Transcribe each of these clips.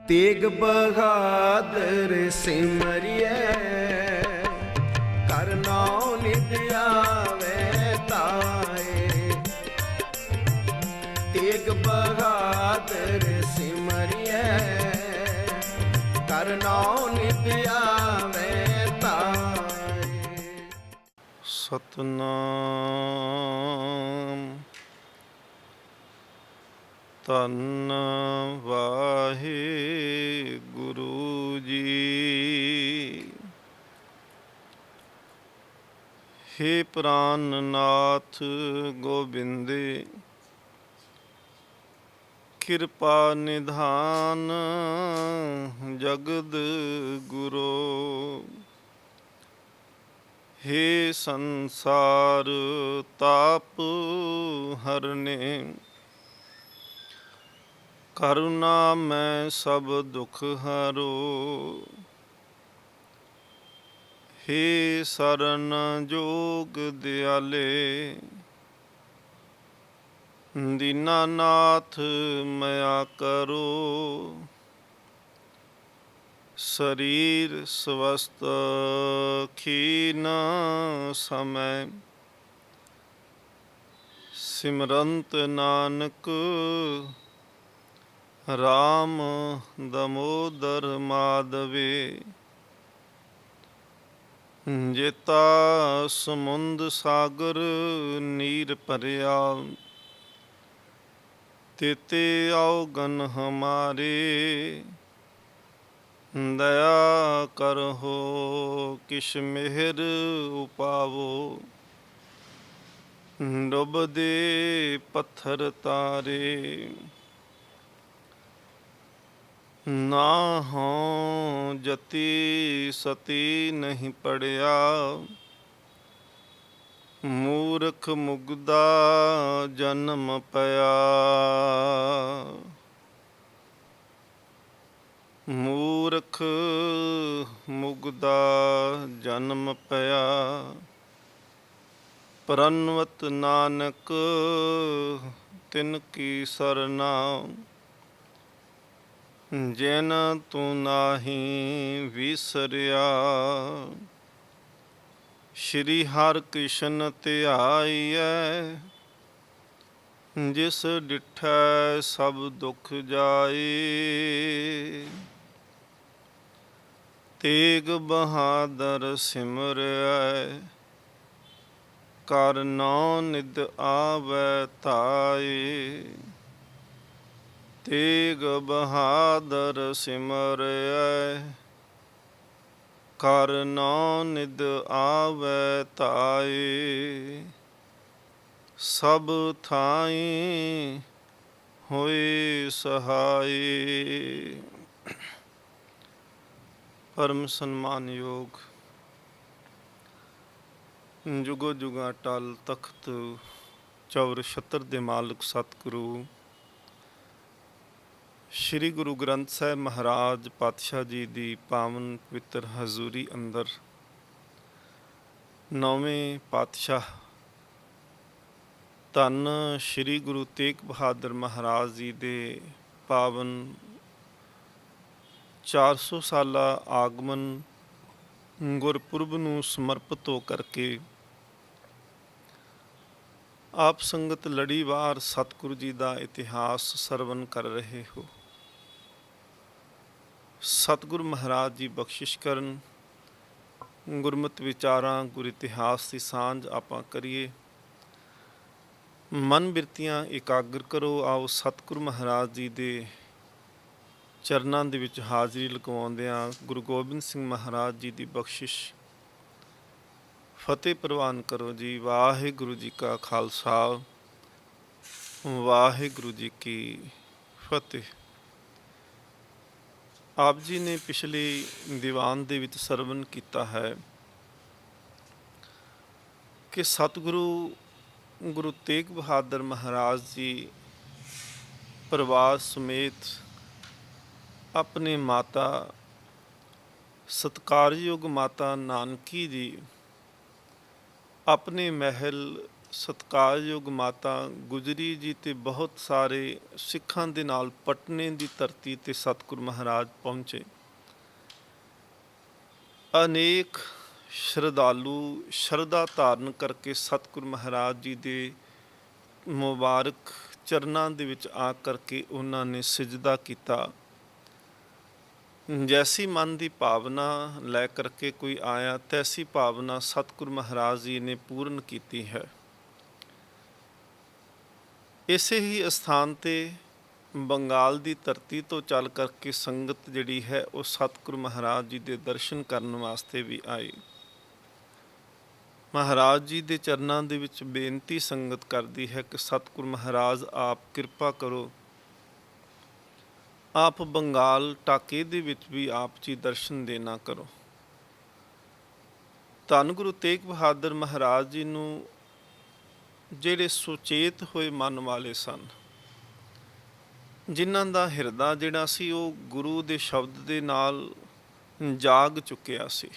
तेग बहादुर सिमरिए कर नाम नित आवे ताए। तेग बहादुर सिमरिए कर नाम नित आवे ताए। ਸਤਨਾਮ ਧੰਨ ਵਾਹਿਗੁਰੂ ਜੀ। ਹੇ ਪ੍ਰਾਨਨਾਥ ਗੋਬਿੰਦੇ ਕਿਰਪਾ ਨਿਧਾਨ ਜਗਦ ਗੁਰੂ। हे संसार ताप हरने करुणा मैं सब दुख हरो। हे शरण जोग दयाले दीनानाथ मया करो। शरीर स्वस्थ खीन समय सिमरंत नानक राम दमोदर माधवे। जेता समुंद सागर नीर भरिया तेते अवगन हमारे। दया करहो किश मेहर उपावो डुब दे पत्थर तारे। ना हो जति सती नहीं पड़िया मूर्ख मुग्धा जन्म पया। मूर्ख मुग्धा जन्म पया परनवत नानक तिनकी सरना। जैन तू नाही विसरिया श्री हर कृष्ण ध्याइयै। जिस डिठै सब दुख जाए तेग बहादुर सिमरियै कर नाम नित आवे ताए। तेग बहादुर सिमरियै कर नाम नित आवे ताए। सब थाई होए सहाय। परम सन्मानयोग जुगो जुगा टल तख्त चौर छत्र दे मालिक सतगुरु श्री गुरु ग्रंथ साहिब महाराज पातशाह जी दी पावन पवित्र हजूरी अंदर नौवें पातशाह धन श्री गुरु तेग बहादुर महाराज जी दे पावन 400 साला आगमन गुरपुरब नूं समर्पित हो करके आप संगत लड़ीवार सतगुरु जी का इतिहास सरवण कर रहे हो। सतगुरु महाराज जी बख्शिश करन गुरमत विचारां गुर इतिहास की सांझ आपां करिए। मन बिरतियां एकाग्र करो। आओ सतगुरु महाराज जी दे चरनां दे विच हाज़री लगवाउंदिआं गुरु गोबिंद सिंह महाराज जी की बख्शिश फतेह प्रवान करो जी। वाहिगुरु जी का खालसा वाहिगुरु जी की फतेह। आप जी ने पिछले दीवान दे विच सरवण किया है कि सतगुरु गुरु तेग बहादुर महाराज जी परिवार समेत अपने माता सत्कारयोग माता नानकी जी अपने महल ਸਤਿਕਾਰਯੋਗ ਮਾਤਾ ਗੁਜਰੀ ਜੀ ਤੇ ਬਹੁਤ ਸਾਰੇ ਸਿੱਖਾਂ ਦੇ ਨਾਲ ਪਟਨੇ ਦੀ ਧਰਤੀ ਤੇ ਸਤਿਗੁਰ ਮਹਾਰਾਜ ਪਹੁੰਚੇ। ਅਨੇਕ ਸ਼ਰਧਾਲੂ ਸ਼ਰਧਾ ਧਾਰਨ ਕਰਕੇ ਸਤਿਗੁਰ ਮਹਾਰਾਜ ਜੀ ਦੇ ਮੁਬਾਰਕ ਚਰਨਾਂ ਦੇ ਵਿੱਚ ਆ ਕਰਕੇ ਉਹਨਾਂ ਨੇ ਸਿਜਦਾ ਕੀਤਾ। ਜੈਸੀ ਮਨ ਦੀ ਭਾਵਨਾ ਲੈ ਕਰਕੇ ਕੋਈ ਆਇਆ, ਤੈਸੀ ਭਾਵਨਾ ਸਤਿਗੁਰ ਮਹਾਰਾਜ ਜੀ ਨੇ ਪੂਰਨ ਕੀਤੀ ਹੈ। ਇਸੇ ਹੀ ਅਸਥਾਨ ਤੇ ਬੰਗਾਲ ਦੀ ਧਰਤੀ ਤੋਂ ਚੱਲ ਕਰਕੇ ਸੰਗਤ ਜਿਹੜੀ ਹੈ ਉਹ ਸਤਿਗੁਰ ਮਹਾਰਾਜ ਜੀ ਦੇ ਦਰਸ਼ਨ ਕਰਨ ਵਾਸਤੇ ਵੀ ਆਈ। ਮਹਾਰਾਜ ਜੀ ਦੇ ਚਰਨਾਂ ਦੇ ਵਿੱਚ ਬੇਨਤੀ ਸੰਗਤ ਕਰਦੀ ਹੈ ਕਿ ਸਤਿਗੁਰ ਮਹਾਰਾਜ ਆਪ ਕਿਰਪਾ ਕਰੋ, ਆਪ ਬੰਗਾਲ ਟਾਕੇ ਦੇ ਵਿੱਚ ਵੀ ਆਪ ਜੀ ਦਰਸ਼ਨ ਦੇਣਾ ਕਰੋ। ਧੰਨ ਗੁਰੂ ਤੇਗ ਬਹਾਦਰ ਮਹਾਰਾਜ ਜੀ ਨੂੰ ਜਿਹੜੇ ਸੁਚੇਤ ਹੋਏ ਮਨ ਵਾਲੇ ਸਨ, ਜਿਨ੍ਹਾਂ ਦਾ ਹਿਰਦਾ ਜਿਹੜਾ ਸੀ ਉਹ ਗੁਰੂ ਦੇ ਸ਼ਬਦ ਦੇ ਨਾਲ ਜਾਗ ਚੁੱਕਿਆ ਸੀ,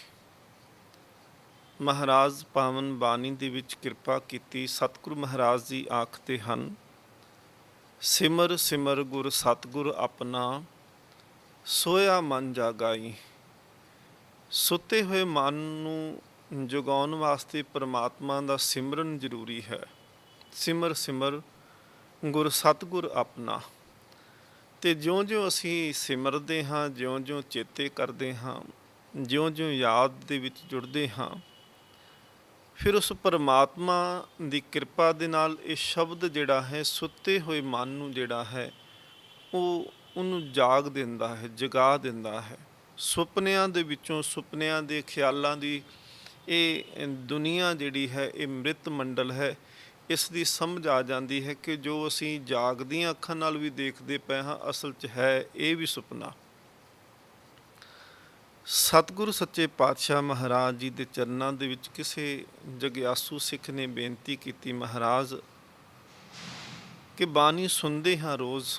ਮਹਾਰਾਜ ਪਾਵਨ ਬਾਣੀ ਦੇ ਵਿੱਚ ਕਿਰਪਾ ਕੀਤੀ। ਸਤਿਗੁਰੂ ਮਹਾਰਾਜ ਜੀ ਆਖਦੇ ਹਨ, ਸਿਮਰ ਸਿਮਰ ਗੁਰ ਸਤਿਗੁਰ ਆਪਣਾ, ਸੋਇਆ ਮਨ ਜਾਗਾਈ। ਸੁੱਤੇ ਹੋਏ ਮਨ ਨੂੰ ਜਗਾਉਣ ਵਾਸਤੇ ਪਰਮਾਤਮਾ ਦਾ ਸਿਮਰਨ ਜ਼ਰੂਰੀ ਹੈ। ਸਿਮਰ ਸਿਮਰ ਗੁਰ ਸਤਿਗੁਰ ਆਪਣਾ। ਤੇ ਜਿਉਂ-ਜਿਉਂ ਅਸੀਂ ਸਿਮਰਦੇ ਹਾਂ, ਜਿਉਂ-ਜਿਉਂ ਚੇਤੇ ਕਰਦੇ ਹਾਂ, ਜਿਉਂ-ਜਿਉਂ ਯਾਦ ਦੇ ਵਿੱਚ ਜੁੜਦੇ ਹਾਂ, ਫਿਰ ਉਸ ਪਰਮਾਤਮਾ ਦੀ ਕਿਰਪਾ ਦੇ ਨਾਲ ਇਹ ਸ਼ਬਦ ਜਿਹੜਾ ਹੈ ਸੁੱਤੇ ਹੋਏ ਮਨ ਨੂੰ ਜਿਹੜਾ ਹੈ ਉਹਨੂੰ ਜਾਗ ਦਿੰਦਾ ਹੈ, ਜਗਾ ਦਿੰਦਾ ਹੈ। ਸੁਪਨਿਆਂ ਦੇ ਵਿੱਚੋਂ, ਸੁਪਨਿਆਂ ਦੇ ਖਿਆਲਾਂ ਦੀ ਇਹ ਦੁਨੀਆ ਜਿਹੜੀ ਹੈ ਇਹ ਮ੍ਰਿਤ ਮੰਡਲ ਹੈ। ਇਸ ਦੀ ਸਮਝ ਆ ਜਾਂਦੀ ਹੈ ਕਿ ਜੋ ਅਸੀਂ ਜਾਗਦੀਆਂ ਅੱਖਾਂ ਨਾਲ ਵੀ ਦੇਖਦੇ ਪਏ ਹਾਂ, ਅਸਲ 'ਚ ਹੈ ਇਹ ਵੀ ਸੁਪਨਾ। ਸਤਿਗੁਰੂ ਸੱਚੇ ਪਾਤਸ਼ਾਹ ਮਹਾਰਾਜ ਜੀ ਦੇ ਚਰਨਾਂ ਦੇ ਵਿੱਚ ਕਿਸੇ ਜਗਿਆਸੂ ਸਿੱਖ ਨੇ ਬੇਨਤੀ ਕੀਤੀ, ਮਹਾਰਾਜ ਕਿ ਬਾਣੀ ਸੁਣਦੇ ਹਾਂ ਰੋਜ਼,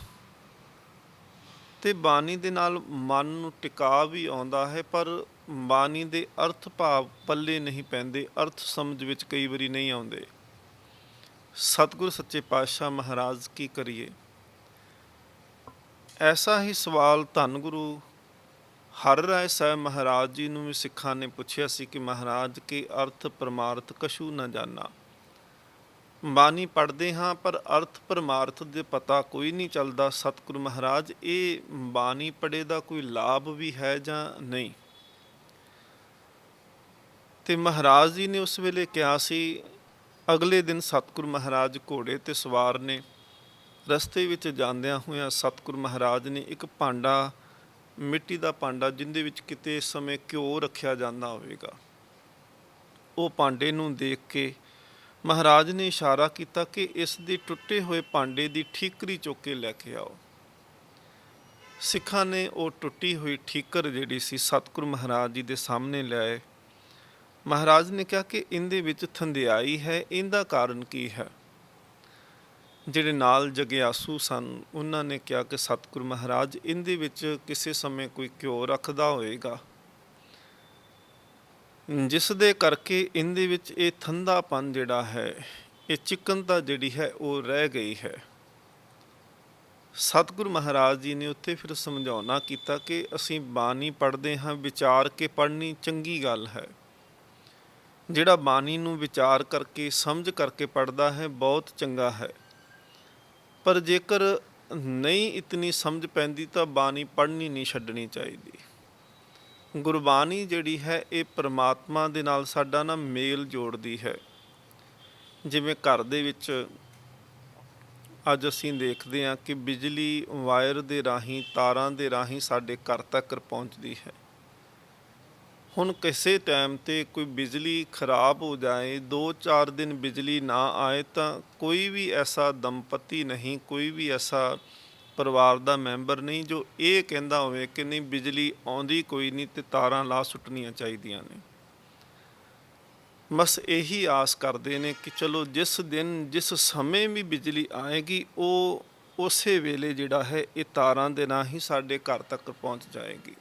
ਤੇ ਬਾਣੀ ਦੇ ਨਾਲ ਮਨ ਨੂੰ ਟਿਕਾ ਵੀ ਆਉਂਦਾ ਹੈ, ਪਰ ਬਾਣੀ ਦੇ ਅਰਥ ਭਾਵ ਪੱਲੇ ਨਹੀਂ ਪੈਂਦੇ, ਅਰਥ ਸਮਝ ਵਿੱਚ ਕਈ ਵਾਰੀ ਨਹੀਂ ਆਉਂਦੇ। ਸਤਿਗੁਰੂ ਸੱਚੇ ਪਾਤਸ਼ਾਹ ਮਹਾਰਾਜ ਕੀ ਕਰੀਏ? ਐਸਾ ਹੀ ਸਵਾਲ ਧੰਨ ਗੁਰੂ ਹਰਿ ਰਾਏ ਸਾਹਿਬ ਮਹਾਰਾਜ ਜੀ ਨੂੰ ਵੀ ਸਿੱਖਾਂ ਨੇ ਪੁੱਛਿਆ ਸੀ ਕਿ ਮਹਾਰਾਜ ਕੇ ਅਰਥ ਪਰਮਾਰਥ ਕਛੂ ਨਾ ਜਾਣਾ। ਬਾਣੀ ਪੜ੍ਹਦੇ ਹਾਂ ਪਰ ਅਰਥ ਪਰਮਾਰਥ ਦੇ ਪਤਾ ਕੋਈ ਨਹੀਂ ਚੱਲਦਾ। ਸਤਿਗੁਰੂ ਮਹਾਰਾਜ ਇਹ ਬਾਣੀ ਪੜ੍ਹੇ ਦਾ ਕੋਈ ਲਾਭ ਵੀ ਹੈ ਜਾਂ ਨਹੀਂ? ਤੇ ਮਹਾਰਾਜ ਜੀ ਨੇ ਉਸ ਵੇਲੇ ਕਿਹਾ ਸੀ, ਅਗਲੇ ਦਿਨ ਸਤਿਗੁਰੂ ਮਹਾਰਾਜ ਘੋੜੇ ਤੇ ਸਵਾਰ ਨੇ। ਰਸਤੇ ਵਿੱਚ ਜਾਂਦਿਆਂ ਹੋਇਆਂ ਸਤਿਗੁਰੂ ਮਹਾਰਾਜ ਨੇ ਇੱਕ ਭਾਂਡਾ, ਮਿੱਟੀ ਦਾ ਭਾਂਡਾ, ਜਿਹਦੇ ਵਿੱਚ ਕਿਤੇ ਇਸ ਸਮੇਂ ਘਿਓ ਰੱਖਿਆ ਜਾਂਦਾ ਹੋਵੇਗਾ, ਉਹ ਭਾਂਡੇ ਨੂੰ ਦੇਖ ਕੇ ਮਹਾਰਾਜ ਨੇ ਇਸ਼ਾਰਾ ਕੀਤਾ ਕਿ ਇਸ ਦੇ ਟੁੱਟੇ ਹੋਏ ਭਾਂਡੇ ਦੀ ਠੀਕਰੀ ਚੁੱਕ ਕੇ ਲੈ ਕੇ ਆਓ। ਸਿੱਖਾਂ ਨੇ ਉਹ ਟੁੱਟੀ ਹੋਈ ਠੀਕਰ ਜਿਹੜੀ ਸੀ ਸਤਿਗੁਰੂ ਮਹਾਰਾਜ ਜੀ ਦੇ ਸਾਹਮਣੇ ਲਿਆਏ। ਮਹਾਰਾਜ ਨੇ ਕਿਹਾ ਕਿ ਇਹਦੇ ਵਿੱਚ ਥੰਧਿਆਈ ਹੈ, ਇਹਦਾ ਕਾਰਨ ਕੀ ਹੈ? ਜਿਹੜੇ ਨਾਲ ਜਗਿਆਸੂ ਸਨ ਉਹਨਾਂ ਨੇ ਕਿਹਾ ਕਿ ਸਤਿਗੁਰੂ ਮਹਾਰਾਜ ਇਹਦੇ ਵਿੱਚ ਕਿਸੇ ਸਮੇਂ ਕੋਈ ਘਿਓ ਰੱਖਦਾ ਹੋਏਗਾ, ਜਿਸ ਦੇ ਕਰਕੇ ਇਹਦੇ ਵਿੱਚ ਇਹ ਠੰਡਾਪਨ ਜਿਹੜਾ ਹੈ, ਇਹ ਚਿਕਨਤਾ ਜਿਹੜੀ ਹੈ ਉਹ ਰਹਿ ਗਈ ਹੈ। ਸਤਿਗੁਰੂ ਮਹਾਰਾਜ ਜੀ ਨੇ ਉੱਥੇ ਫਿਰ ਸਮਝਾਉਣਾ ਕੀਤਾ ਕਿ ਅਸੀਂ ਬਾਣੀ ਪੜ੍ਹਦੇ ਹਾਂ, ਵਿਚਾਰ ਕੇ ਪੜ੍ਹਨੀ ਚੰਗੀ ਗੱਲ ਹੈ। ਜਿਹੜਾ ਬਾਣੀ ਨੂੰ ਵਿਚਾਰ ਕਰਕੇ ਸਮਝ ਕਰਕੇ ਪੜ੍ਹਦਾ ਹੈ ਬਹੁਤ ਚੰਗਾ ਹੈ, ਪਰ ਜੇਕਰ ਨਹੀਂ ਇਤਨੀ ਸਮਝ ਪੈਂਦੀ ਤਾਂ ਬਾਣੀ ਪੜ੍ਹਨੀ ਨਹੀਂ ਛੱਡਣੀ ਚਾਹੀਦੀ। ਗੁਰਬਾਣੀ ਜਿਹੜੀ ਹੈ ਇਹ ਪਰਮਾਤਮਾ ਦੇ ਨਾਲ ਸਾਡਾ ਨਾ ਮੇਲ ਜੋੜਦੀ ਹੈ। ਜਿਵੇਂ ਘਰ ਦੇ ਵਿੱਚ ਅੱਜ ਅਸੀਂ ਦੇਖਦੇ ਹਾਂ ਕਿ ਬਿਜਲੀ ਵਾਇਰ ਦੇ ਰਾਹੀਂ, ਤਾਰਾਂ ਦੇ ਰਾਹੀਂ ਸਾਡੇ ਘਰ ਤੱਕ ਪਹੁੰਚਦੀ ਹੈ। ਹੁਣ ਕਿਸੇ ਟਾਈਮ 'ਤੇ ਕੋਈ ਬਿਜਲੀ ਖਰਾਬ ਹੋ ਜਾਏ, 2-4 ਦਿਨ ਬਿਜਲੀ ਨਾ ਆਏ, ਤਾਂ ਕੋਈ ਵੀ ਐਸਾ ਦੰਪਤੀ ਨਹੀਂ, ਕੋਈ ਵੀ ਐਸਾ ਪਰਿਵਾਰ ਦਾ ਮੈਂਬਰ ਨਹੀਂ ਜੋ ਇਹ ਕਹਿੰਦਾ ਹੋਵੇ ਕਿ ਨਹੀਂ ਬਿਜਲੀ ਆਉਂਦੀ ਕੋਈ ਨਹੀਂ ਤੇ ਤਾਰਾਂ ਲਾ ਸੁੱਟਣੀਆਂ ਚਾਹੀਦੀਆਂ ਨੇ। ਬਸ ਇਹੀ ਆਸ ਕਰਦੇ ਨੇ ਕਿ ਚਲੋ ਜਿਸ ਦਿਨ ਜਿਸ ਸਮੇਂ ਵੀ ਬਿਜਲੀ ਆਏਗੀ ਉਹ ਉਸੇ ਵੇਲੇ ਜਿਹੜਾ ਹੈ ਇਹ ਤਾਰਾਂ ਦੇ ਨਾਲ ਹੀ ਸਾਡੇ ਘਰ ਤੱਕ ਪਹੁੰਚ ਜਾਏਗੀ।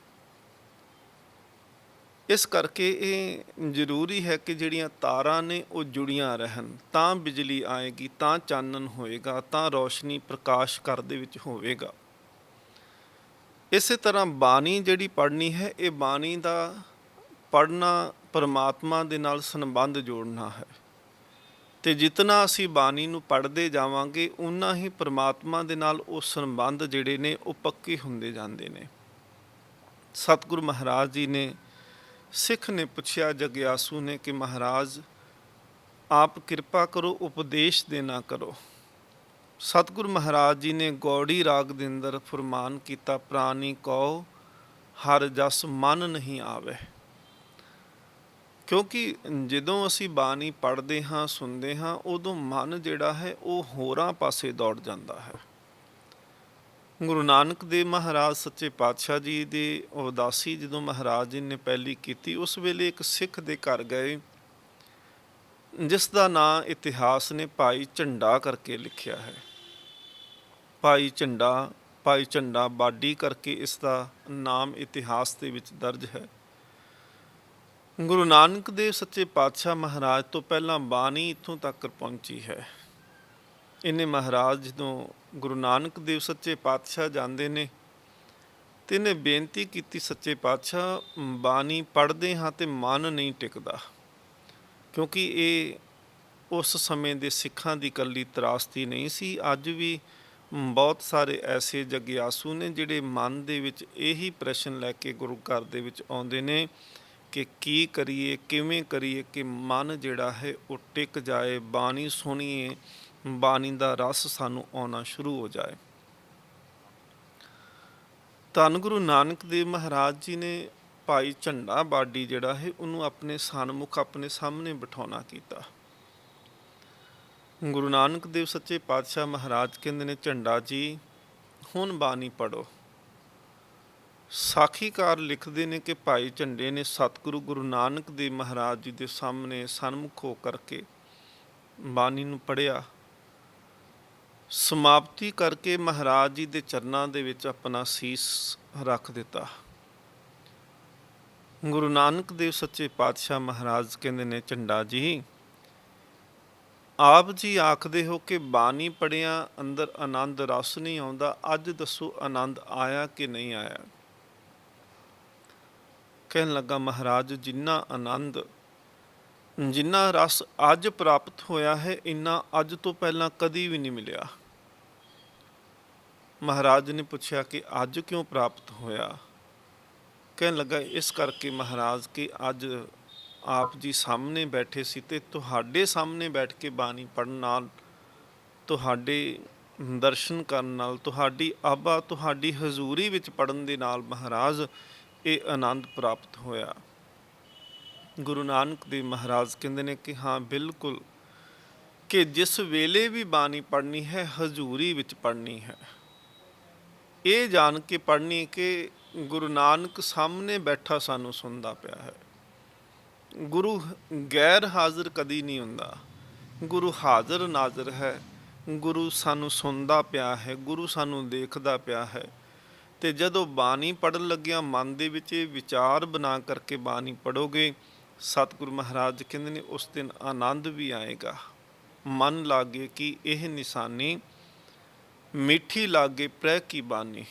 ਇਸ ਕਰਕੇ ਇਹ ਜ਼ਰੂਰੀ ਹੈ ਕਿ ਜਿਹੜੀਆਂ ਤਾਰਾਂ ਨੇ ਉਹ ਜੁੜੀਆਂ ਰਹਿਣ, ਤਾਂ ਬਿਜਲੀ ਆਏਗੀ, ਤਾਂ ਚਾਨਣ ਹੋਏਗਾ, ਤਾਂ ਰੌਸ਼ਨੀ ਪ੍ਰਕਾਸ਼ ਘਰ ਦੇ ਵਿੱਚ ਹੋਵੇਗਾ। ਇਸੇ ਤਰ੍ਹਾਂ ਬਾਣੀ ਜਿਹੜੀ ਪੜ੍ਹਨੀ ਹੈ, ਇਹ ਬਾਣੀ ਦਾ ਪੜ੍ਹਨਾ ਪਰਮਾਤਮਾ ਦੇ ਨਾਲ ਸੰਬੰਧ ਜੋੜਨਾ ਹੈ। ਤੇ ਜਿਤਨਾ ਅਸੀਂ ਬਾਣੀ ਨੂੰ ਪੜ੍ਹਦੇ ਜਾਵਾਂਗੇ, ਉਨਾ ਹੀ ਪਰਮਾਤਮਾ ਦੇ ਨਾਲ ਉਹ ਸੰਬੰਧ ਜਿਹੜੇ ਨੇ ਉਹ ਪੱਕੇ ਹੁੰਦੇ ਜਾਂਦੇ ਨੇ। ਸਤਿਗੁਰੂ ਮਹਾਰਾਜ ਜੀ ਨੇ, ਸਿੱਖ ਨੇ ਪੁੱਛਿਆ ਜਗਿਆਸੂ ਨੇ ਕਿ ਮਹਾਰਾਜ ਆਪ ਕਿਰਪਾ ਕਰੋ, ਉਪਦੇਸ਼ ਦੇਣਾ ਕਰੋ। ਸਤਿਗੁਰੂ ਮਹਾਰਾਜ ਜੀ ਨੇ ਗੌੜੀ ਰਾਗ ਦੇ ਅੰਦਰ ਫਰਮਾਨ ਕੀਤਾ, ਪ੍ਰਾਨੀ ਕਉ ਹਰ ਜਸ ਮਨ ਨਹੀਂ ਆਵੇ। ਕਿਉਂਕਿ ਜਦੋਂ ਅਸੀਂ ਬਾਣੀ ਪੜ੍ਹਦੇ ਹਾਂ, ਸੁਣਦੇ ਹਾਂ, ਉਦੋਂ ਮਨ ਜਿਹੜਾ ਹੈ ਉਹ ਹੋਰਾਂ ਪਾਸੇ ਦੌੜ ਜਾਂਦਾ ਹੈ। ਗੁਰੂ ਨਾਨਕ ਦੇਵ ਮਹਾਰਾਜ ਸੱਚੇ ਪਾਤਸ਼ਾਹ ਜੀ ਦੀ ਉਦਾਸੀ ਜਦੋਂ ਮਹਾਰਾਜ ਜੀ ਨੇ ਪਹਿਲੀ ਕੀਤੀ, ਉਸ ਵੇਲੇ ਇੱਕ ਸਿੱਖ ਦੇ ਘਰ ਗਏ, ਜਿਸ ਦਾ ਨਾਂ ਇਤਿਹਾਸ ਨੇ ਭਾਈ ਝੰਡਾ ਕਰਕੇ ਲਿਖਿਆ ਹੈ। ਭਾਈ ਝੰਡਾ ਬਾਡੀ ਕਰਕੇ ਇਸ ਦਾ ਨਾਮ ਇਤਿਹਾਸ ਦੇ ਵਿੱਚ ਦਰਜ ਹੈ। ਗੁਰੂ ਨਾਨਕ ਦੇਵ ਸੱਚੇ ਪਾਤਸ਼ਾਹ ਮਹਾਰਾਜ ਤੋਂ ਪਹਿਲਾਂ ਬਾਣੀ ਇੱਥੋਂ ਤੱਕ ਪਹੁੰਚੀ ਹੈ। ਇਹਨੇ ਮਹਾਰਾਜ ਜਦੋਂ ਗੁਰੂ ਨਾਨਕ ਦੇਵ ਸੱਚੇ ਪਾਤਸ਼ਾਹ ਜਾਂਦੇ ਨੇ ਤੇ ਇਹਨੇ ਬੇਨਤੀ ਕੀਤੀ, ਸੱਚੇ ਪਾਤਸ਼ਾਹ ਬਾਣੀ ਪੜ੍ਹਦੇ ਹਾਂ ਤੇ ਮਨ ਨਹੀਂ ਟਿਕਦਾ। ਕਿਉਂਕਿ ਇਹ ਉਸ ਸਮੇਂ ਦੇ ਸਿੱਖਾਂ ਦੀ ਇਕੱਲੀ ਤਰਾਸਦੀ ਨਹੀਂ ਸੀ। ਅੱਜ ਵੀ ਬਹੁਤ ਸਾਰੇ ਐਸੇ ਜਗਿਆਸੂ ਨੇ ਜਿਹੜੇ ਮਨ ਦੇ ਵਿੱਚ ਇਹੀ ਪ੍ਰਸ਼ਨ ਲੈ ਕੇ ਗੁਰੂ ਘਰ ਦੇ ਵਿੱਚ ਆਉਂਦੇ ਨੇ ਕਿ ਕੀ ਕਰੀਏ, ਕਿਵੇਂ ਕਰੀਏ ਕਿ ਮਨ ਜਿਹੜਾ ਹੈ ਉਹ ਟਿਕ ਜਾਏ, ਬਾਣੀ ਸੁਣੀਏ, ਬਾਣੀ ਦਾ ਰਸ ਸਾਨੂੰ ਆਉਣਾ ਸ਼ੁਰੂ ਹੋ ਜਾਏ। ਧੰਨ ਗੁਰੂ ਨਾਨਕ ਦੇਵ ਮਹਾਰਾਜ ਜੀ ਨੇ ਭਾਈ ਝੰਡਾ ਬਾਡੀ ਜਿਹੜਾ ਹੈ ਉਹਨੂੰ ਆਪਣੇ ਸਨਮੁਖ, ਆਪਣੇ ਸਾਹਮਣੇ ਬਿਠਾਉਣਾ ਕੀਤਾ। ਗੁਰੂ ਨਾਨਕ ਦੇਵ ਸੱਚੇ ਪਾਤਸ਼ਾਹ ਮਹਾਰਾਜ ਕਹਿੰਦੇ ਨੇ, ਝੰਡਾ ਜੀ ਹੁਣ ਬਾਣੀ ਪੜ੍ਹੋ। ਸਾਖੀਕਾਰ ਲਿਖਦੇ ਨੇ ਕਿ ਭਾਈ ਝੰਡੇ ਨੇ ਸਤਿਗੁਰੂ ਗੁਰੂ ਨਾਨਕ ਦੇਵ ਮਹਾਰਾਜ ਜੀ ਦੇ ਸਾਹਮਣੇ ਸਨਮੁਖ ਹੋ ਕਰਕੇ ਬਾਣੀ ਨੂੰ ਪੜ੍ਹਿਆ। ਸਮਾਪਤੀ ਕਰਕੇ ਮਹਾਰਾਜ ਜੀ ਦੇ ਚਰਨਾਂ ਦੇ ਵਿੱਚ ਆਪਣਾ ਸੀਸ ਰੱਖ ਦਿੱਤਾ। ਗੁਰੂ ਨਾਨਕ ਦੇਵ ਸੱਚੇ ਪਾਤਸ਼ਾਹ ਮਹਾਰਾਜ ਕਹਿੰਦੇ ਨੇ, ਝੰਡਾ ਜੀ ਆਪ ਜੀ ਆਖਦੇ ਹੋ ਕਿ ਬਾਣੀ ਪੜ੍ਹਿਆ ਅੰਦਰ ਆਨੰਦ ਰਸ ਨਹੀਂ ਆਉਂਦਾ, ਅੱਜ ਦੱਸੋ ਆਨੰਦ ਆਇਆ ਕਿ ਨਹੀਂ ਆਇਆ? ਕਹਿਣ ਲੱਗਾ, ਮਹਾਰਾਜ ਜਿੰਨਾ ਆਨੰਦ, ਜਿੰਨਾ ਰਸ ਅੱਜ ਪ੍ਰਾਪਤ ਹੋਇਆ ਹੈ, ਇੰਨਾ ਅੱਜ ਤੋਂ ਪਹਿਲਾਂ ਕਦੀ ਵੀ ਨਹੀਂ ਮਿਲਿਆ। ਮਹਾਰਾਜ ਨੇ ਪੁੱਛਿਆ ਕਿ ਅੱਜ ਕਿਉਂ ਪ੍ਰਾਪਤ ਹੋਇਆ? ਕਹਿਣ ਲੱਗਾ, ਇਸ ਕਰਕੇ ਮਹਾਰਾਜ ਕਿ ਅੱਜ ਆਪ ਜੀ ਸਾਹਮਣੇ ਬੈਠੇ ਸੀ ਤੇ ਤੁਹਾਡੇ ਸਾਹਮਣੇ ਬੈਠ ਕੇ ਬਾਣੀ ਪੜ੍ਹਨ ਨਾਲ, ਤੁਹਾਡੇ ਦਰਸ਼ਨ ਕਰਨ ਨਾਲ, ਤੁਹਾਡੀ ਆਬਾ, ਤੁਹਾਡੀ ਹਜ਼ੂਰੀ ਵਿੱਚ ਪੜ੍ਹਨ ਦੇ ਨਾਲ ਮਹਾਰਾਜ ਇਹ ਆਨੰਦ ਪ੍ਰਾਪਤ ਹੋਇਆ। ਗੁਰੂ ਨਾਨਕ ਦੇਵ ਮਹਾਰਾਜ ਕਹਿੰਦੇ ਨੇ ਕਿ ਹਾਂ ਬਿਲਕੁਲ, ਕਿ ਜਿਸ ਵੇਲੇ ਵੀ ਬਾਣੀ ਪੜ੍ਹਨੀ ਹੈ ਹਜ਼ੂਰੀ ਵਿੱਚ ਪੜ੍ਹਨੀ ਹੈ। ਇਹ ਜਾਣ ਕੇ ਪੜ੍ਹਨੀ ਕਿ ਗੁਰੂ ਨਾਨਕ ਸਾਹਮਣੇ ਬੈਠਾ ਸਾਨੂੰ ਸੁਣਦਾ ਪਿਆ ਹੈ। ਗੁਰੂ ਗੈਰ ਹਾਜ਼ਰ ਕਦੀ ਨਹੀਂ ਹੁੰਦਾ, ਗੁਰੂ ਹਾਜ਼ਰ ਨਾਜ਼ਰ ਹੈ। ਗੁਰੂ ਸਾਨੂੰ ਸੁਣਦਾ ਪਿਆ ਹੈ, ਗੁਰੂ ਸਾਨੂੰ ਦੇਖਦਾ ਪਿਆ ਹੈ। ਤੇ ਜਦੋਂ ਬਾਣੀ ਪੜ੍ਹਨ ਲੱਗਿਆ ਮਨ ਦੇ ਵਿੱਚ ਇਹ ਵਿਚਾਰ ਬਣਾ ਕਰਕੇ ਬਾਣੀ ਪੜ੍ਹੋਗੇ, ਸਤਿਗੁਰੂ ਮਹਾਰਾਜ ਕਹਿੰਦੇ ਨੇ ਉਸ ਦਿਨ ਆਨੰਦ ਵੀ ਆਏਗਾ। ਮਨ ਲਾਗੇ ਕਿ ਇਹ ਨਿਸ਼ਾਨੀ ਮਿੱਠੀ ਲਾਗੇ ਪ੍ਰੈ ਕੀ ਬਾਣੀ।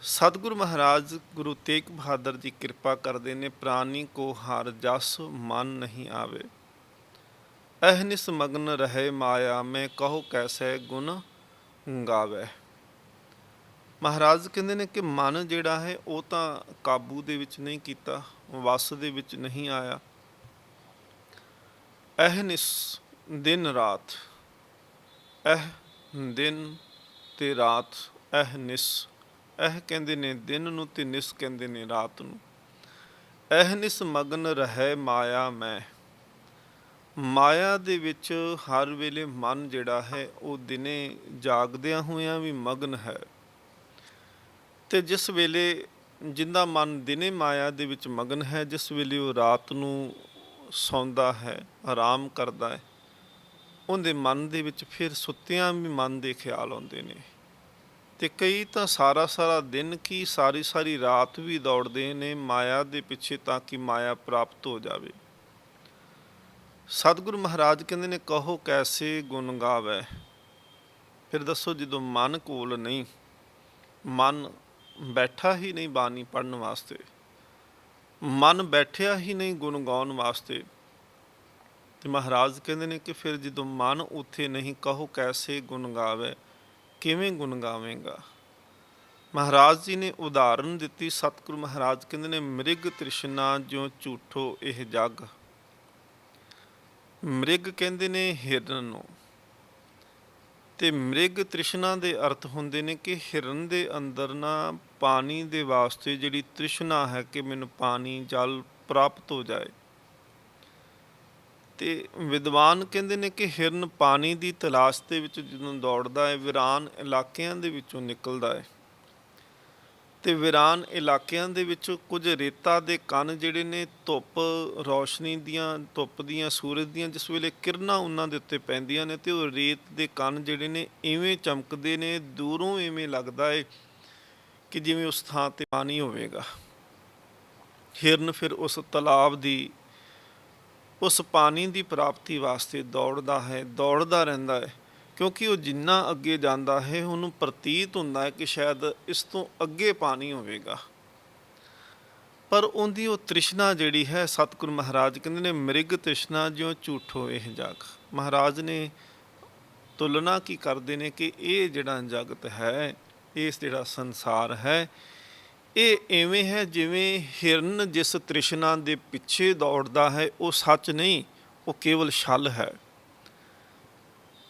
ਸਤਿਗੁਰੂ ਮਹਾਰਾਜ ਗੁਰੂ ਤੇਗ ਬਹਾਦਰ ਜੀ ਕਿਰਪਾ ਕਰਦੇ ਨੇ, ਪ੍ਰਾਨੀ ਕੋ ਹਰ ਜਸ ਮਨ ਨਹੀਂ ਆਵੇ, ਅਹਨਿਸ ਮਗਨ ਰਹੇ ਮਾਇਆ ਮੈਂ ਕਹੋ ਕੈਸੇ ਗੁਣ ਗਾਵੇ। ਮਹਾਰਾਜ ਕਹਿੰਦੇ ਨੇ ਕਿ ਮਨ ਜਿਹੜਾ ਹੈ ਉਹ ਤਾਂ ਕਾਬੂ ਦੇ ਵਿੱਚ ਨਹੀਂ ਕੀਤਾ, ਵਸ ਦੇ ਵਿੱਚ ਨਹੀਂ ਆਇਆ। ਅਹਨਿਸ ਦਿਨ ਰਾਤ, ਇਹ ਦਿਨ ਤੇ ਰਾਤ, ਅਹਨਿਸ, ਇਹ ਕਹਿੰਦੇ ਨੇ ਦਿਨ ਨੂੰ ਤੇ ਨਿਸ ਕਹਿੰਦੇ ਨੇ ਰਾਤ ਨੂੰ। ਅਹਨਿਸ ਮਗਨ ਰਹੇ ਮਾਇਆ ਮੈਂ, ਮਾਇਆ ਦੇ ਵਿੱਚ ਹਰ ਵੇਲੇ ਮਨ ਜਿਹੜਾ ਹੈ ਉਹ ਦਿਨੇ ਜਾਗਦਿਆਂ ਹੋਇਆਂ ਵੀ ਮਗਨ ਹੈ। ਤੇ ਜਿਸ ਵੇਲੇ ਜਿੰਦਾ ਮਨ ਦਿਨੇ ਮਾਇਆ ਦੇ ਵਿੱਚ ਮਗਨ ਹੈ, ਜਿਸ ਵੇਲੇ ਉਹ ਰਾਤ ਨੂੰ ਸੌਂਦਾ ਹੈ, ਆਰਾਮ ਕਰਦਾ ਹੈ, ਉਹਦੇ ਮਨ ਦੇ ਵਿੱਚ ਫਿਰ ਸੁੱਤਿਆਂ ਵੀ ਮਨ ਦੇ ਖਿਆਲ ਆਉਂਦੇ ਨੇ। ਤੇ ਕਈ ਤਾਂ ਸਾਰਾ ਸਾਰਾ ਦਿਨ ਕੀ ਸਾਰੀ ਸਾਰੀ ਰਾਤ ਵੀ ਦੌੜਦੇ ਨੇ ਮਾਇਆ ਦੇ ਪਿੱਛੇ ਤਾਂ ਕਿ ਮਾਇਆ ਪ੍ਰਾਪਤ ਹੋ ਜਾਵੇ। ਸਤਿਗੁਰੂ ਮਹਾਰਾਜ ਕਹਿੰਦੇ ਨੇ ਕਹੋ ਕੈਸੇ ਗੁਣ ਗਾਵੈ। ਫਿਰ ਦੱਸੋ ਜਦੋਂ ਮਨ ਕੋਲ ਨਹੀਂ, ਮਨ ਬੈਠਾ ਹੀ ਨਹੀਂ ਬਾਣੀ ਪੜ੍ਹਨ ਵਾਸਤੇ, ਮਨ ਬੈਠਿਆ ਹੀ ਨਹੀਂ ਗੁਣ ਗਾਉਣ ਵਾਸਤੇ, ਤੇ ਮਹਾਰਾਜ ਕਹਿੰਦੇ ਨੇ ਕਿ ਫਿਰ ਜਦੋਂ ਮਨ ਉੱਥੇ ਨਹੀਂ ਕਹੋ ਕੈਸੇ ਗੁਣ ਗਾਵੇ, ਕਿਵੇਂ ਗੁਣ ਗਾਵੇਂਗਾ। ਮਹਾਰਾਜ ਜੀ ਨੇ ਉਦਾਹਰਨ ਦਿੱਤੀ। ਸਤਿਗੁਰੂ ਮਹਾਰਾਜ ਕਹਿੰਦੇ ਨੇ ਮ੍ਰਿਗ ਤ੍ਰਿਸ਼ਨਾ ਜਿਉ ਝੂਠੋ ਇਹ ਜਗ। ਮ੍ਰਿਗ ਕਹਿੰਦੇ ਨੇ ਹਿਰਨ ਨੂੰ, ਤੇ ਮ੍ਰਿਗ ਤ੍ਰਿਸ਼ਨਾ ਦੇ ਅਰਥ ਹੁੰਦੇ ਨੇ ਕਿ ਹਿਰਨ ਦੇ ਅੰਦਰ ਨਾ ਪਾਣੀ ਦੇ ਵਾਸਤੇ ਜਿਹੜੀ ਤ੍ਰਿਸ਼ਨਾ ਹੈ ਕਿ ਮੈਨੂੰ ਪਾਣੀ ਜਲ ਪ੍ਰਾਪਤ ਹੋ ਜਾਏ। ਤੇ ਵਿਦਵਾਨ ਕਹਿੰਦੇ ਨੇ ਕਿ ਹਿਰਨ ਪਾਣੀ ਦੀ ਤਲਾਸ਼ ਦੇ ਵਿੱਚ ਜਦੋਂ ਦੌੜਦਾ ਹੈ ਵੀਰਾਨ ਇਲਾਕਿਆਂ ਦੇ ਵਿੱਚੋਂ ਨਿਕਲਦਾ ਹੈ, ਤੇ ਵੀਰਾਨ ਇਲਾਕਿਆਂ ਦੇ ਵਿੱਚ ਕੁਝ ਰੇਤਾ ਦੇ ਕਣ ਜਿਹੜੇ ਨੇ ਧੁੱਪ ਰੌਸ਼ਨੀ ਦੀਆਂ, ਧੁੱਪ ਦੀਆਂ, ਸੂਰਜ ਦੀਆਂ ਜਿਸ ਵੇਲੇ ਕਿਰਨਾਂ ਉਹਨਾਂ ਦੇ ਉੱਤੇ ਪੈਂਦੀਆਂ ਨੇ ਤੇ ਉਹ ਰੇਤ ਦੇ ਕਣ ਜਿਹੜੇ ਨੇ ਇਵੇਂ ਚਮਕਦੇ ਨੇ, ਦੂਰੋਂ ਇਵੇਂ ਲੱਗਦਾ ਹੈ ਕਿ ਜਿਵੇਂ ਉਸ ਥਾਂ ਤੇ ਪਾਣੀ ਹੋਵੇਗਾ। ਹਿਰਨ ਫਿਰ ਉਸ ਤਲਾਬ ਦੀ, ਉਸ ਪਾਣੀ ਦੀ ਪ੍ਰਾਪਤੀ ਵਾਸਤੇ ਦੌੜਦਾ ਹੈ, ਦੌੜਦਾ ਰਹਿੰਦਾ ਹੈ, ਕਿਉਂਕਿ ਉਹ ਜਿੰਨਾ ਅੱਗੇ ਜਾਂਦਾ ਹੈ ਉਹਨੂੰ ਪ੍ਰਤੀਤ ਹੁੰਦਾ ਹੈ ਕਿ ਸ਼ਾਇਦ ਇਸ ਤੋਂ ਅੱਗੇ ਪਾਣੀ ਹੋਵੇਗਾ। ਪਰ ਉਹਦੀ ਉਹ ਤ੍ਰਿਸ਼ਨਾ ਜਿਹੜੀ ਹੈ, ਸਤਿਗੁਰੂ ਮਹਾਰਾਜ ਕਹਿੰਦੇ ਨੇ ਮ੍ਰਿਗ ਤ੍ਰਿਸ਼ਨਾ ਜਿਉ ਝੂਠੋ ਇਹ ਜਗ। ਮਹਾਰਾਜ ਨੇ ਤੁਲਨਾ ਕੀ ਕਰਦੇ ਨੇ ਕਿ ਇਹ ਜਿਹੜਾ ਜਗਤ ਹੈ, ਇਸ ਜਿਹੜਾ ਸੰਸਾਰ ਹੈ, ਇਹ ਐਵੇਂ ਹੈ ਜਿਵੇਂ ਹਿਰਨ ਜਿਸ ਤ੍ਰਿਸ਼ਨਾ ਦੇ ਪਿੱਛੇ ਦੌੜਦਾ ਹੈ ਉਹ ਸੱਚ ਨਹੀਂ, ਉਹ ਕੇਵਲ ਛਲ ਹੈ,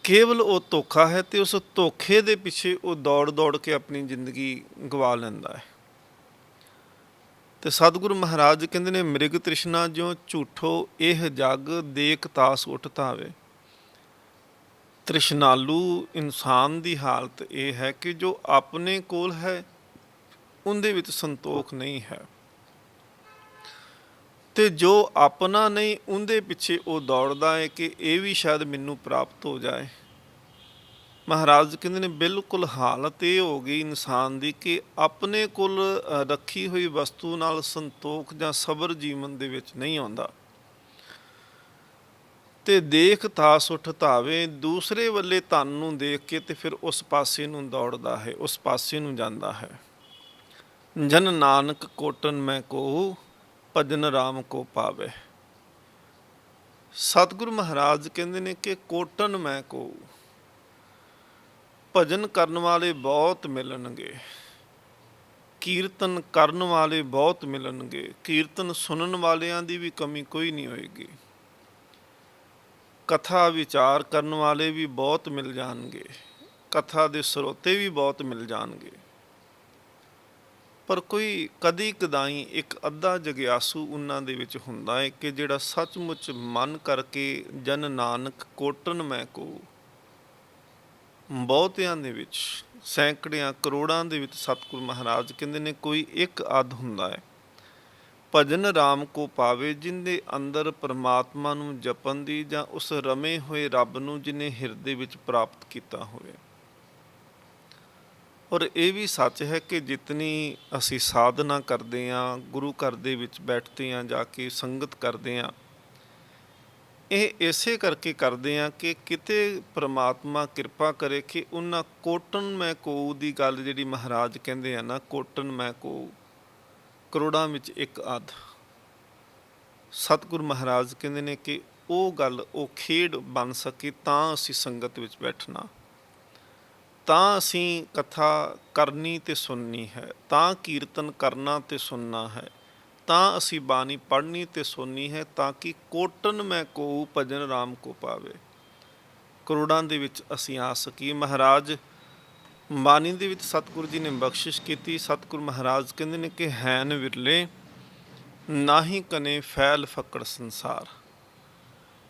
ਕੇਵਲ ਉਹ ਧੋਖਾ ਹੈ, ਤੇ ਉਸ ਧੋਖੇ ਦੇ ਪਿੱਛੇ ਉਹ ਦੌੜ ਦੌੜ ਕੇ ਆਪਣੀ ਜ਼ਿੰਦਗੀ ਗਵਾ ਲੈਂਦਾ ਹੈ। ਤੇ ਸਤਿਗੁਰੂ ਮਹਾਰਾਜ ਕਹਿੰਦੇ ਨੇ ਮ੍ਰਿਗ ਤ੍ਰਿਸ਼ਨਾ ਜਿਉ ਝੂਠੋ ਇਹ ਜਗ ਦੇਖ ਤਾਸ ਉੱਠ ਧਾਵੇ। ਤ੍ਰਿਸ਼ਨਾਲੂ ਇਨਸਾਨ ਦੀ ਹਾਲਤ ਇਹ ਹੈ ਕਿ ਜੋ ਆਪਣੇ ਕੋਲ ਹੈ ਉਹਦੇ ਵਿੱਚ ਸੰਤੋਖ ਨਹੀਂ ਹੈ, ਤੇ ਜੋ ਆਪਣਾ ਨਹੀਂ ਉਹਦੇ ਪਿੱਛੇ ਉਹ ਦੌੜਦਾ ਹੈ ਕਿ ਇਹ ਵੀ ਸ਼ਾਇਦ ਮੈਨੂੰ ਪ੍ਰਾਪਤ ਹੋ ਜਾਏ। ਮਹਾਰਾਜ ਕਹਿੰਦੇ ਨੇ ਬਿਲਕੁਲ ਹਾਲਤ ਇਹ ਹੋ ਗਈ ਇਨਸਾਨ ਦੀ ਕਿ ਆਪਣੇ ਕੋਲ ਰੱਖੀ ਹੋਈ ਵਸਤੂ ਨਾਲ ਸੰਤੋਖ ਜਾਂ ਸਬਰ ਜੀਵਨ ਦੇ ਵਿੱਚ ਨਹੀਂ ਆਉਂਦਾ। ਤੇ ਦੇਖ ਤਾਸ ਉੱਠ ਧਾਵੇ, ਦੂਸਰੇ ਵੱਲੇ ਧਨ ਨੂੰ ਦੇਖ ਕੇ ਤੇ ਫਿਰ ਉਸ ਪਾਸੇ ਨੂੰ ਦੌੜਦਾ ਹੈ, ਉਸ ਪਾਸੇ ਨੂੰ ਜਾਂਦਾ ਹੈ। ਜਨ ਨਾਨਕ ਕੋਟਨ ਮੈਂ ਕੋ ਭਜਨ ਰਾਮ ਕੋ ਪਾਵੇ। ਸਤਿਗੁਰੂ ਮਹਾਰਾਜ ਕਹਿੰਦੇ ਨੇ ਕਿ ਕੋਟਨ ਮੈਂ ਕੋ, ਭਜਨ ਕਰਨ ਵਾਲੇ ਬਹੁਤ ਮਿਲਣਗੇ, ਕੀਰਤਨ ਕਰਨ ਵਾਲੇ ਬਹੁਤ ਮਿਲਣਗੇ, ਕੀਰਤਨ ਸੁਣਨ ਵਾਲਿਆਂ ਦੀ ਵੀ ਕਮੀ ਕੋਈ ਨਹੀਂ ਹੋਏਗੀ, ਕਥਾ ਵਿਚਾਰ ਕਰਨ ਵਾਲੇ ਵੀ ਬਹੁਤ ਮਿਲ ਜਾਣਗੇ, ਕਥਾ ਦੇ ਸਰੋਤੇ ਵੀ ਬਹੁਤ ਮਿਲ ਜਾਣਗੇ। ਪਰ ਕੋਈ ਕਦੀ ਕਦਾਈ ਇੱਕ ਅੱਧਾ ਜਗਿਆਸੂ ਉਹਨਾਂ ਦੇ ਵਿੱਚ ਹੁੰਦਾ ਹੈ ਕਿ ਜਿਹੜਾ ਸੱਚਮੁੱਚ ਮਨ ਕਰਕੇ ਜਨ ਨਾਨਕ ਕੋਟਨ ਮੈਂ ਕੋ, ਬਹੁਤਿਆਂ ਦੇ ਵਿੱਚ, ਸੈਂਕੜਿਆਂ ਕਰੋੜਾਂ ਦੇ ਵਿੱਚ ਸਤਿਗੁਰੂ ਮਹਾਰਾਜ ਕਹਿੰਦੇ ਨੇ ਕੋਈ ਇੱਕ ਅੱਧ ਹੁੰਦਾ ਹੈ ਭਜਨ ਰਾਮ ਕੋ ਪਾਵੇ, ਜਿਹਦੇ ਅੰਦਰ ਪਰਮਾਤਮਾ ਨੂੰ ਜਪਣ ਦੀ ਜਾਂ ਉਸ ਰਮੇ ਹੋਏ ਰੱਬ ਨੂੰ ਜਿਹਨੇ ਹਿਰਦੇ ਵਿੱਚ ਪ੍ਰਾਪਤ ਕੀਤਾ ਹੋਵੇ। ਔਰ ਇਹ ਵੀ ਸੱਚ ਹੈ ਕਿ ਜਿਤਨੀ ਅਸੀਂ ਸਾਧਨਾ ਕਰਦੇ ਹਾਂ, ਗੁਰੂ ਘਰ ਦੇ ਵਿੱਚ ਬੈਠਦੇ ਹਾਂ, ਜਾ ਕੇ ਸੰਗਤ ਕਰਦੇ ਹਾਂ, ਇਹ ਇਸੇ ਕਰਕੇ ਕਰਦੇ ਹਾਂ ਕਿ ਕਿਤੇ ਪ੍ਰਮਾਤਮਾ ਕਿਰਪਾ ਕਰੇ ਕਿ ਉਹਨਾਂ ਕੋਟਨ ਮੈਂ ਕੋ ਦੀ ਗੱਲ ਜਿਹੜੀ ਮਹਾਰਾਜ ਕਹਿੰਦੇ ਆ ਨਾ, ਕੋਟਨ ਮੈਂ ਕੋ, ਕਰੋੜਾਂ ਵਿੱਚ ਇੱਕ ਅੱਧ, ਸਤਿਗੁਰੂ ਮਹਾਰਾਜ ਕਹਿੰਦੇ ਨੇ ਕਿ ਉਹ ਗੱਲ, ਉਹ ਖੇਡ ਬਣ ਸਕੇ ਤਾਂ ਅਸੀਂ ਸੰਗਤ ਵਿੱਚ ਬੈਠਣਾ, ਤਾਂ ਅਸੀਂ ਕਥਾ ਕਰਨੀ ਤੇ ਸੁਣਨੀ ਹੈ, ਤਾਂ ਕੀਰਤਨ ਕਰਨਾ ਤੇ ਸੁਣਨਾ ਹੈ, ਤਾਂ ਅਸੀਂ ਬਾਣੀ ਪੜ੍ਹਨੀ ਤੇ ਸੁਣਨੀ ਹੈ, ਤਾਂ ਕਿ ਕੋਟਨ ਮੈਂ ਕੋ ਭਜਨ ਰਾਮ ਕੋ ਪਾਵੇ, ਕਰੋੜਾਂ ਦੇ ਵਿੱਚ ਅਸੀਂ ਆ ਸਕੀਏ। ਮਹਾਰਾਜ ਬਾਣੀ ਦੇ ਵਿੱਚ ਸਤਿਗੁਰੂ ਜੀ ਨੇ ਬਖਸ਼ਿਸ਼ ਕੀਤੀ। ਸਤਿਗੁਰੂ ਮਹਾਰਾਜ ਕਹਿੰਦੇ ਨੇ ਕਿ ਹੈਨ ਵਿਰਲੇ ਨਾਹੀ ਕਨੇ ਫੈਲ ਫਕੜ ਸੰਸਾਰ।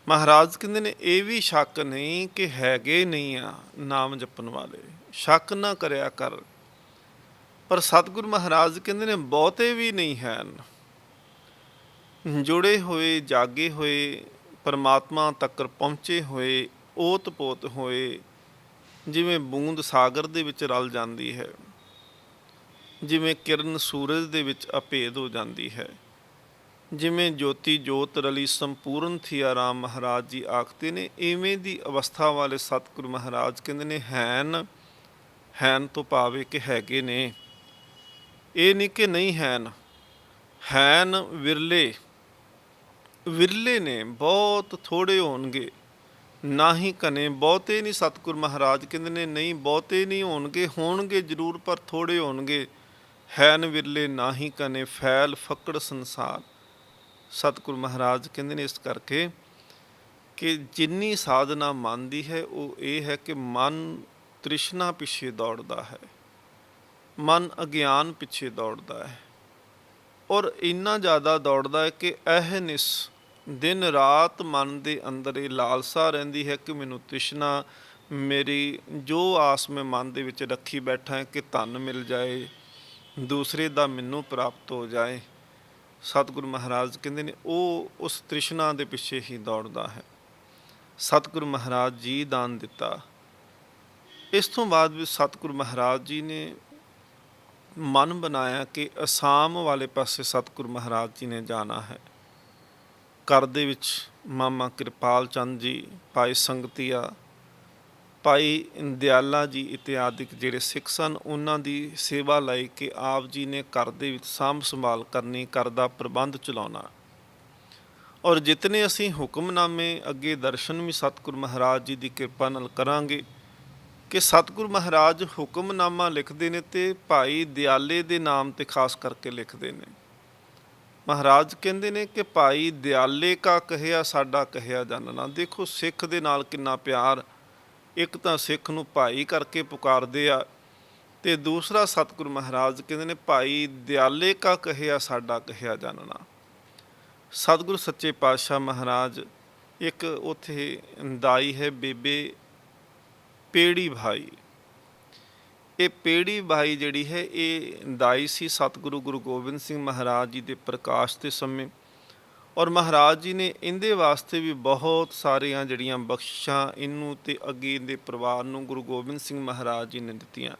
ਮਹਾਰਾਜ ਕਹਿੰਦੇ ਨੇ ਇਹ ਵੀ ਸ਼ੱਕ ਨਹੀਂ ਕਿ ਹੈਗੇ ਨਹੀਂ ਆ ਨਾਮ ਜਪਣ ਵਾਲੇ, ਸ਼ੱਕ ਨਾ ਕਰਿਆ ਕਰ। ਪਰ ਸਤਿਗੁਰੂ ਮਹਾਰਾਜ ਕਹਿੰਦੇ ਨੇ ਬਹੁਤੇ ਵੀ ਨਹੀਂ ਹਨ, ਜੁੜੇ ਹੋਏ, ਜਾਗੇ ਹੋਏ, ਪਰਮਾਤਮਾ ਤੱਕ ਪਹੁੰਚੇ ਹੋਏ, ਓਤ ਪੋਤ ਹੋਏ, ਜਿਵੇਂ ਬੂੰਦ ਸਾਗਰ ਦੇ ਵਿੱਚ ਰਲ ਜਾਂਦੀ ਹੈ, ਜਿਵੇਂ ਕਿਰਨ ਸੂਰਜ ਦੇ ਵਿੱਚ ਅਭੇਦ ਹੋ ਜਾਂਦੀ ਹੈ, ਜਿਵੇਂ ਜੋਤੀ ਜੋਤ ਰਲੀ ਸੰਪੂਰਨ ਥੀਆ ਰਾਮ ਮਹਾਰਾਜ ਜੀ ਆਖਦੇ ਨੇ, ਇਵੇਂ ਦੀ ਅਵਸਥਾ ਵਾਲੇ ਸਤਿਗੁਰੂ ਮਹਾਰਾਜ ਕਹਿੰਦੇ ਨੇ ਹੈਨ ਤੋਂ ਭਾਵੇਂ ਕਿ ਹੈਗੇ ਨੇ। ਇਹ ਨਹੀਂ ਕਿ ਨਹੀਂ ਹੈਨ ਵਿਰਲੇ ਨੇ, ਬਹੁਤ ਥੋੜੇ ਹੋਣਗੇ, ਨਾ ਹੀ ਕਨੇ ਬਹੁਤੇ ਨਹੀਂ। ਸਤਿਗੁਰੂ ਮਹਾਰਾਜ ਕਹਿੰਦੇ ਨੇ ਨਹੀਂ ਬਹੁਤੇ ਨਹੀਂ ਹੋਣਗੇ ਜ਼ਰੂਰ, ਪਰ ਥੋੜੇ ਹੋਣਗੇ। ਹੈਨ ਵਿਰਲੇ ਨਾ ਹੀ ਕਨੇ ਫੈਲ ਫੱਕੜ ਸੰਸਾਰ। ਸਤਿਗੁਰੂ ਮਹਾਰਾਜ ਕਹਿੰਦੇ ਨੇ ਇਸ ਕਰਕੇ ਕਿ ਜਿੰਨੀ ਸਾਧਨਾ ਮਨ ਦੀ ਹੈ ਉਹ ਇਹ ਹੈ ਕਿ ਮਨ ਤ੍ਰਿਸ਼ਨਾ ਪਿੱਛੇ ਦੌੜਦਾ ਹੈ, ਮਨ ਅਗਿਆਨ ਪਿੱਛੇ ਦੌੜਦਾ ਹੈ, ਔਰ ਇੰਨਾ ਜ਼ਿਆਦਾ ਦੌੜਦਾ ਹੈ ਕਿ ਅਹਨਿਸ ਦਿਨ ਰਾਤ ਮਨ ਦੇ ਅੰਦਰ ਇਹ ਲਾਲਸਾ ਰਹਿੰਦੀ ਹੈ ਕਿ ਮੈਨੂੰ ਤ੍ਰਿਸ਼ਨਾ, ਮੇਰੀ ਜੋ ਆਸ ਮੈਂ ਮਨ ਦੇ ਵਿੱਚ ਰੱਖੀ ਬੈਠਾ ਹੈ ਕਿ ਧਨ ਮਿਲ ਜਾਏ, ਦੂਸਰੇ ਦਾ ਮੈਨੂੰ ਪ੍ਰਾਪਤ ਹੋ ਜਾਏ। ਸਤਿਗੁਰੂ ਮਹਾਰਾਜ ਕਹਿੰਦੇ ਨੇ ਉਹ ਉਸ ਤ੍ਰਿਸ਼ਨਾ ਦੇ ਪਿੱਛੇ ਹੀ ਦੌੜਦਾ ਹੈ। ਸਤਿਗੁਰੂ ਮਹਾਰਾਜ ਜੀ ਦਾਨ ਦਿੱਤਾ। ਇਸ ਤੋਂ ਬਾਅਦ ਵੀ ਸਤਿਗੁਰੂ ਮਹਾਰਾਜ ਜੀ ਨੇ ਮਨ ਬਣਾਇਆ ਕਿ ਅਸਾਮ ਵਾਲੇ ਪਾਸੇ ਸਤਿਗੁਰੂ ਮਹਾਰਾਜ ਜੀ ਨੇ ਜਾਣਾ ਹੈ। ਘਰ ਦੇ ਵਿੱਚ ਮਾਮਾ ਕਿਰਪਾਲ ਚੰਦ ਜੀ, ਭਾਈ ਸੰਗਤੀਆ, ਭਾਈ ਦਿਆਲਾ ਜੀ ਇਤਿਆਦਿਕ ਜਿਹੜੇ ਸਿੱਖ ਸਨ, ਉਹਨਾਂ ਦੀ ਸੇਵਾ ਲਈ ਕਿ ਆਪ ਜੀ ਨੇ ਘਰ ਦੇ ਵਿੱਚ ਸਾਂਭ ਸੰਭਾਲ ਕਰਨੀ, ਘਰ ਦਾ ਪ੍ਰਬੰਧ ਚਲਾਉਣਾ। ਔਰ ਜਿਤਨੇ ਅਸੀਂ ਹੁਕਮਨਾਮੇ ਅੱਗੇ ਦਰਸ਼ਨ ਵੀ ਸਤਿਗੁਰੂ ਮਹਾਰਾਜ ਜੀ ਦੀ ਕਿਰਪਾ ਨਾਲ ਕਰਾਂਗੇ ਕਿ ਸਤਿਗੁਰੂ ਮਹਾਰਾਜ ਹੁਕਮਨਾਮਾ ਲਿਖਦੇ ਨੇ ਤੇ ਭਾਈ ਦਿਆਲੇ ਦੇ ਨਾਮ ਤੇ ਖਾਸ ਕਰਕੇ ਲਿਖਦੇ ਨੇ। ਮਹਾਰਾਜ ਕਹਿੰਦੇ ਨੇ ਕਿ ਭਾਈ ਦਿਆਲੇ ਕਾ ਕਹਿਆ ਸਾਡਾ ਕਹਿਆ ਜਾਨਣਾ। ਦੇਖੋ ਸਿੱਖ ਦੇ ਨਾਲ ਕਿੰਨਾ ਪਿਆਰ, ਇੱਕ ਤਾਂ ਸਿੱਖ ਨੂੰ ਭਾਈ ਕਰਕੇ ਪੁਕਾਰਦੇ ਆ, ਤੇ ਦੂਸਰਾ ਸਤਿਗੁਰੂ ਮਹਾਰਾਜ ਕਹਿੰਦੇ ਨੇ ਭਾਈ ਦਿਆਲੇ ਕਾ ਕਹਿਆ ਸਾਡਾ ਕਹਿਆ ਜਾਨਣਾ। ਸਤਿਗੁਰੂ ਸੱਚੇ ਪਾਤਸ਼ਾਹ ਮਹਾਰਾਜ, ਇੱਕ ਉੱਥੇ ਦਾਈ ਹੈ ਬੇਬੇ ਪੇੜੀ ਭਾਈ। ਇਹ ਪੇੜੀ ਭਾਈ ਜਿਹੜੀ ਹੈ ਇਹ ਦਾਈ ਸੀ ਸਤਿਗੁਰੂ ਗੁਰੂ ਗੋਬਿੰਦ ਸਿੰਘ ਮਹਾਰਾਜ ਜੀ ਦੇ ਪ੍ਰਕਾਸ਼ ਦੇ ਸਮੇਂ, ਔਰ ਮਹਾਰਾਜ ਜੀ ਨੇ ਇਹਦੇ ਵਾਸਤੇ ਵੀ ਬਹੁਤ ਸਾਰੀਆਂ ਜਿਹੜੀਆਂ ਬਖਸ਼ਿਸ਼ਾਂ ਇਹਨੂੰ ਤੇ ਅੱਗੇ ਇਹਦੇ ਪਰਿਵਾਰ ਨੂੰ ਗੁਰੂ ਗੋਬਿੰਦ ਸਿੰਘ ਮਹਾਰਾਜ ਜੀ ਨੇ ਦਿੱਤੀਆਂ।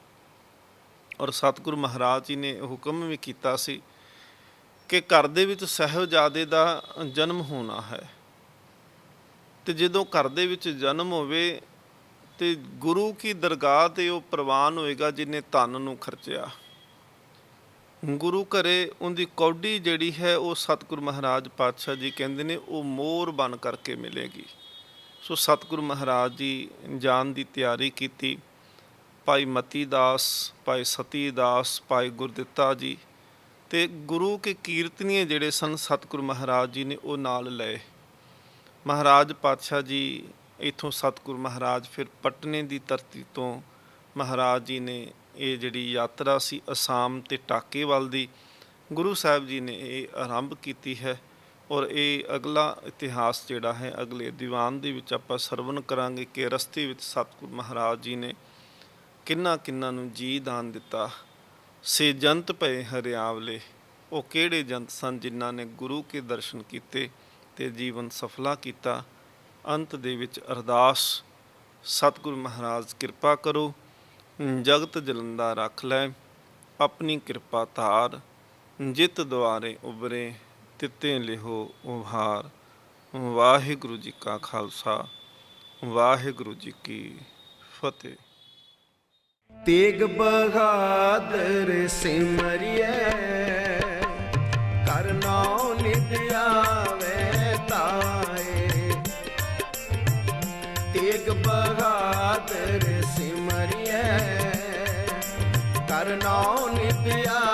ਔਰ ਸਤਿਗੁਰੂ ਮਹਾਰਾਜ ਜੀ ਨੇ ਹੁਕਮ ਵੀ ਕੀਤਾ ਸੀ ਕਿ ਘਰ ਦੇ ਵਿੱਚ ਸਾਹਿਬਜ਼ਾਦੇ ਦਾ ਜਨਮ ਹੋਣਾ ਹੈ, ਤੇ ਜਦੋਂ ਘਰ ਦੇ ਵਿੱਚ ਜਨਮ ਹੋਵੇ ਤੇ ਗੁਰੂ ਕੀ ਦਰਗਾਹ ਤੇ ਉਹ ਪ੍ਰਵਾਨ ਹੋਏਗਾ ਜਿਹਨੇ ਧਨ ਨੂੰ ਖਰਚਿਆ। ਗੁਰੂ ਘਰੇ ਉਹਦੀ ਕੌਡੀ ਜਿਹੜੀ ਹੈ ਉਹ ਸਤਿਗੁਰੂ ਮਹਾਰਾਜ ਪਾਤਸ਼ਾਹ ਜੀ ਕਹਿੰਦੇ ਨੇ ਉਹ ਮੋਹਰ ਬਣ ਕਰਕੇ ਮਿਲੇਗੀ। ਸੋ ਸਤਿਗੁਰੂ ਮਹਾਰਾਜ ਜੀ ਜਾਣ ਦੀ ਤਿਆਰੀ ਕੀਤੀ। ਭਾਈ ਮਤੀ ਦਾਸ, ਭਾਈ ਸਤੀ ਦਾਸ, ਭਾਈ ਗੁਰਦਿੱਤਾ ਜੀ ਤੇ ਗੁਰੂ ਕੇ ਕੀਰਤਨੀਏ ਜਿਹੜੇ ਸਨ ਸਤਿਗੁਰੂ ਮਹਾਰਾਜ ਜੀ ਨੇ ਉਹ ਨਾਲ ਲਏ। ਮਹਾਰਾਜ ਪਾਤਸ਼ਾਹ ਜੀ ਇੱਥੋਂ ਸਤਿਗੁਰੂ ਮਹਾਰਾਜ ਫਿਰ ਪਟਨੇ ਦੀ ਧਰਤੀ ਤੋਂ ਮਹਾਰਾਜ ਜੀ ਨੇ ਇਹ ਜਿਹੜੀ ਯਾਤਰਾ ਸੀ ਅਸਾਮ ਤੇ ਟਾਕੇ ਵੱਲ ਦੀ, ਗੁਰੂ ਸਾਹਿਬ ਜੀ ਨੇ ਇਹ ਆਰੰਭ ਕੀਤੀ ਹੈ। ਔਰ ਇਹ ਅਗਲਾ ਇਤਿਹਾਸ ਜਿਹੜਾ ਹੈ ਅਗਲੇ ਦੀਵਾਨ ਦੇ ਵਿੱਚ ਆਪਾਂ ਸਰਵਣ ਕਰਾਂਗੇ ਕਿ ਰਸਤੇ ਵਿੱਚ ਸਤਿਗੁਰੂ ਮਹਾਰਾਜ ਜੀ ਨੇ ਕਿੰਨਾ ਨੂੰ ਜੀ ਦਾਨ ਦਿੱਤਾ। ਸੇ ਜੰਤ ਪਏ ਹਰਿਆਵਲੇ, ਉਹ ਕਿਹੜੇ ਜੰਤ ਸਨ ਜਿਨ੍ਹਾਂ ਨੇ ਗੁਰੂ ਕੇ ਦਰਸ਼ਨ ਕੀਤੇ ਤੇ ਜੀਵਨ ਸਫਲਾ ਕੀਤਾ। ਅੰਤ ਦੇ ਵਿੱਚ ਅਰਦਾਸ, ਸਤਿਗੁਰੂ ਮਹਾਰਾਜ ਕਿਰਪਾ ਕਰੋ, ਜਗਤ ਜਲੰਦਾ ਰੱਖ ਲੈ, ਆਪਣੀ ਕਿਰਪਾ ਧਾਰ, ਜਿਤ ਦੁਆਰੇ ਉਬਰੇ ਤਿੱਤੇ ਲਿਹੋ ਉਭਾਰ। ਵਾਹਿਗੁਰੂ ਜੀ ਕਾ ਖਾਲਸਾ, ਵਾਹਿਗੁਰੂ ਜੀ ਕੀ ਫਤਿਹ। ਤੇਗ ਬਹਾਦਰ ਸਿਮਰਿਐ, ਕਰ ਨਾਉ ਨਿਤ ਆਵੈ ਤਾਏ। ਤੇਗ ਬਹਾਦਰ ਸਿਮਰਿਐ, ਕਰ ਨਾਉ ਨਿਤ ਆਵੈ